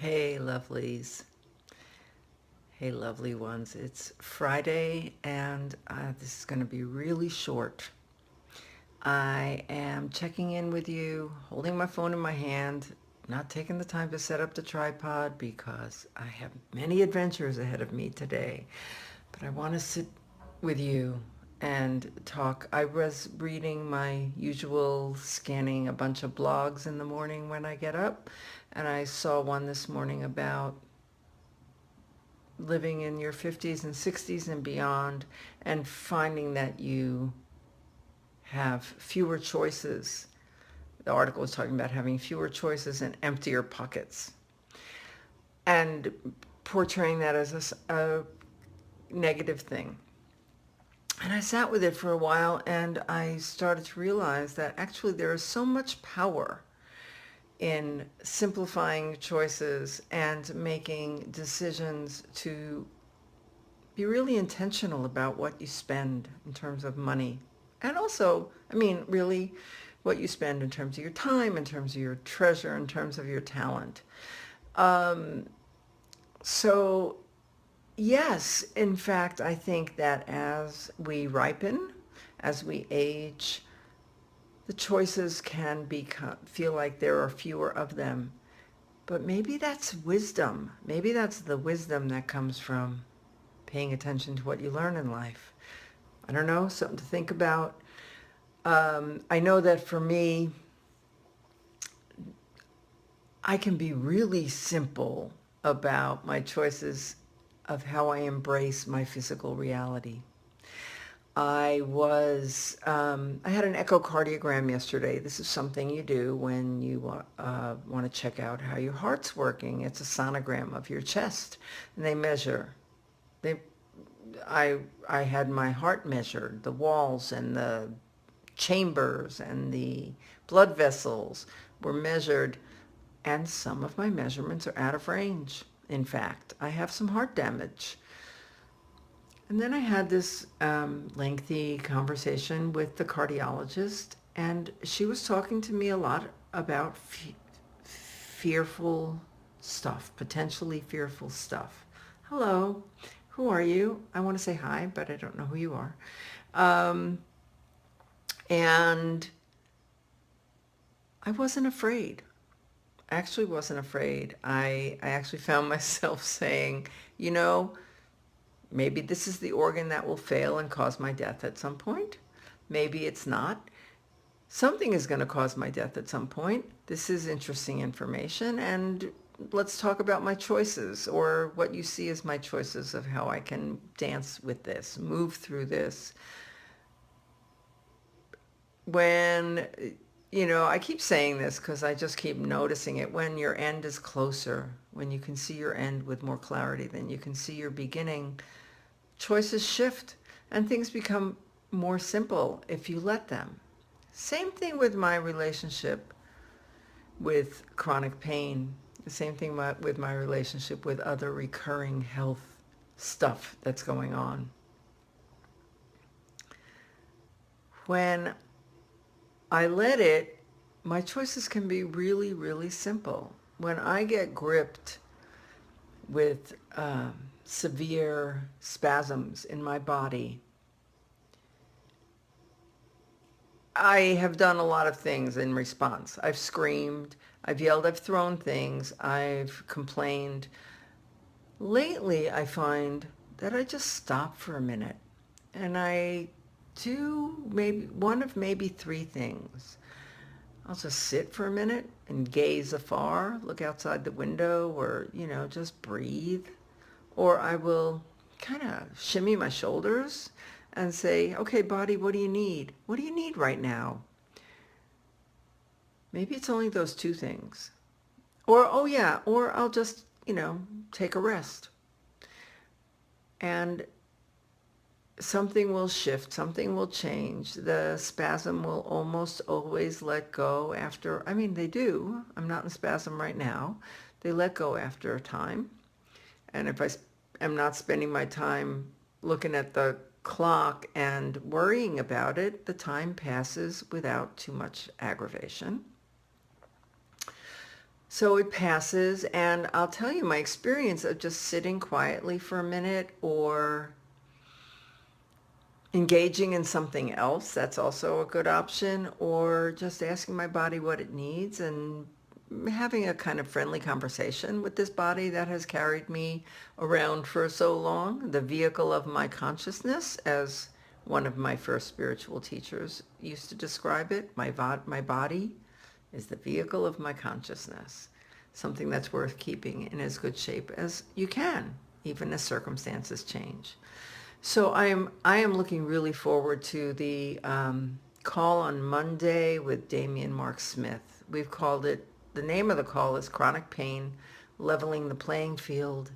Hey, lovelies. Hey, lovely ones. It's Friday, and this is going to be really short. I am checking in with you, holding my phone in my hand, not taking the time to set up the tripod because I have many adventures ahead of me today. But I want to sit with you and talk. I was reading my usual, scanning a bunch of blogs in the morning when I get up, and I saw one this morning about living in your 50s and 60s and beyond, and finding that you have fewer choices. The article was talking about having fewer choices and emptier pockets, and portraying that as a negative thing. And I sat with it for a while, and I started to realize that actually there is so much power in simplifying choices and making decisions to be really intentional about what you spend in terms of money. And also, really what you spend in terms of your time, in terms of your treasure, in terms of your talent. Um, so, yes, in fact, I think that as we ripen, as we age, the choices can feel like there are fewer of them. But maybe that's wisdom. Maybe that's the wisdom that comes from paying attention to what you learn in life. I don't know, something to think about. I know that for me, I can be really simple about my choices of how I embrace my physical reality. I had an echocardiogram yesterday. This is something you do when you want to check out how your heart's working. It's a sonogram of your chest, and they measure. They, I had my heart measured, the walls and the chambers and the blood vessels were measured, and some of my measurements are out of range. In fact, I have some heart damage. And then I had this lengthy conversation with the cardiologist, and she was talking to me a lot about fearful stuff, potentially fearful stuff. Hello, who are you? I want to say hi, but I don't know who you are. Um, and I wasn't afraid. I actually wasn't afraid. I actually found myself saying, you know, maybe this is the organ that will fail and cause my death at some point. Maybe it's not. Something is going to cause my death at some point. This is interesting information, and let's talk about my choices, or what you see as my choices of how I can dance with this, move through this. When, I keep saying this because I just keep noticing it. When your end is closer, when you can see your end with more clarity than you can see your beginning, choices shift and things become more simple if you let them. Same thing with my relationship with chronic pain. The same thing with my relationship with other recurring health stuff that's going on. When I let it, my choices can be really, really simple. When I get gripped with severe spasms in my body, I have done a lot of things in response. I've screamed, I've yelled, I've thrown things, I've complained. Lately, I find that I just stop for a minute and I do maybe one of maybe three things. I'll just sit for a minute and gaze afar, look outside the window, or, just breathe. Or I will kind of shimmy my shoulders and say, okay, body, what do you need? What do you need right now? Maybe it's only those two things. Or, oh yeah, or I'll just, take a rest. And something will shift, something will change. The spasm will almost always let go after, they do. I'm not in spasm right now. They let go after a time. And if I am not spending my time looking at the clock and worrying about it, the time passes without too much aggravation. So it passes, and I'll tell you my experience of just sitting quietly for a minute or engaging in something else. That's also a good option, or just asking my body what it needs and having a kind of friendly conversation with this body that has carried me around for so long, the vehicle of my consciousness, as one of my first spiritual teachers used to describe it. My body is the vehicle of my consciousness, something that's worth keeping in as good shape as you can, even as circumstances change. So I am looking really forward to the call on Monday with Damian Mark Smith. We've called it, the name of the call is Chronic Pain, Leveling the Playing Field.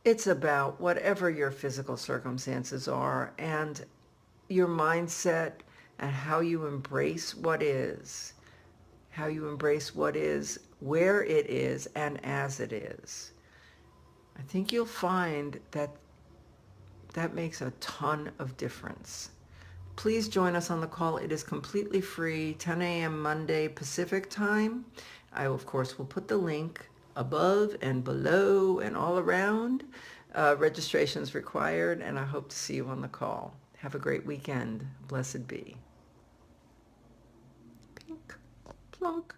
It's about whatever your physical circumstances are and your mindset and how you embrace what is, where it is, and as it is. I think you'll find that that makes a ton of difference. Please join us on the call. It is completely free, 10 a.m. Monday Pacific time. I, of course, will put the link above and below and all around. Registration is required, and I hope to see you on the call. Have a great weekend. Blessed be. Pink, plunk.